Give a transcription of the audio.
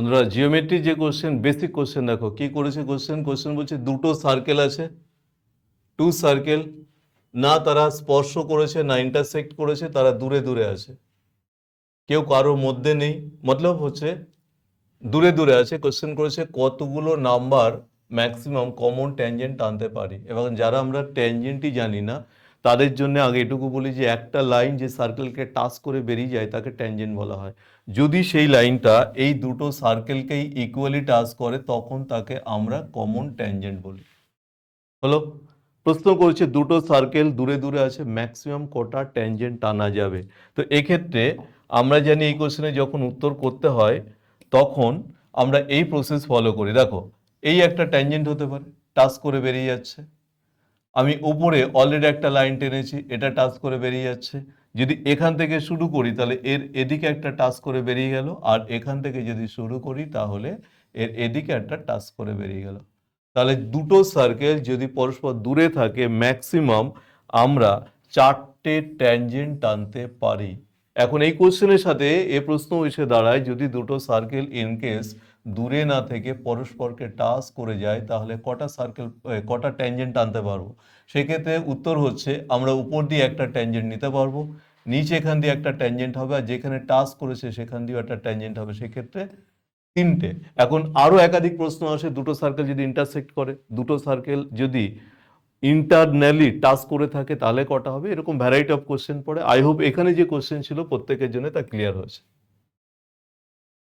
বন্ধুরা জিওমেট্রি যে question, basic question দেখো কি করেছে। কোশ্চেন বলছে দুটো সার্কেল আছে, টু সার্কেল, না তারা স্পর্শ করেছে না ইন্টারসেক্ট করেছে, তারা দূরে দূরে আছে, কেউ কারোর মধ্যে নেই, মতলব হচ্ছে দূরে দূরে আছে। কোশ্চেন করেছে কতগুলো নাম্বার ম্যাক্সিমাম কমন ট্যানজেন্ট টানতে পারি। এবং যারা আমরা ট্যানজেন্টই জানি না তাদের জন্য আগে এটুকু বলি যে একটা লাইন যে সার্কেলকে টাচ করে বেরিয়ে যায় তাকে ট্যানজেন্ট বলা হয়। যদি সেই লাইনটা এই দুটো সার্কেলকেই ইকুয়ালি টাচ করে তখন তাকে আমরা কমন ট্যানজেন্ট বলি। হলো, প্রশ্ন করছে দুটো সার্কেল দূরে দূরে আছে, ম্যাক্সিমাম কটা ট্যানজেন্ট টানা যাবে। তো এক্ষেত্রে আমরা জানি এই কোশ্চেনে যখন উত্তর করতে হয় তখন আমরা এই প্রসেস ফলো করি। দেখো এই একটা ট্যানজেন্ট হতে পারে, টাচ করে বেরিয়ে যাচ্ছে। আমি উপরে অলরেডি একটা লাইন টেনেছি, এটা টাচ করে বেরিয়ে যাচ্ছে। যদি এখান থেকে শুরু করি তাহলে এর এদিকে একটা টাচ করে বেরিয়ে গেল, আর এখান থেকে যদি শুরু করি তাহলে এর এদিকে একটা টাচ করে বেরিয়ে গেল। তাহলে দুটো সার্কেল যদি পরস্পর দূরে থাকে ম্যাক্সিমাম আমরা চারটে ট্যানজেন্ট টানতে পারি। এখন এই কোশ্চেনের সাথে এ প্রশ্ন এসে দাঁড়ায় যদি দুটো সার্কেল ইনকেস দূরে না থেকে পরস্পরকে টাচ করে যায় তাহলে কটা ট্যানজেন্ট টানতে পারবো। সেক্ষেত্রে উত্তর হচ্ছে আমরা উপর দিয়ে একটা ট্যানজেন্ট নিতে পারবো, নিচে এখান দিয়ে একটা ট্যানজেন্ট হবে, আর যেখানে টাচ করেছে সেখান দিয়েও একটা ট্যানজেন্ট হবে, সেক্ষেত্রে তিনটে। এখন আরো একাধিক প্রশ্ন আসে, দুটো সার্কেল যদি ইন্টারসেক্ট করে, দুটো সার্কেল যদি ইন্টারনালি টাচ করে থাকে তাহলে কটা হবে। এরকম ভ্যারাইটি অফ কোশ্চেন পড়ে। আই হোপ এখানে যে কোশ্চেন ছিল প্রত্যেকের জন্য তা ক্লিয়ার হয়েছে।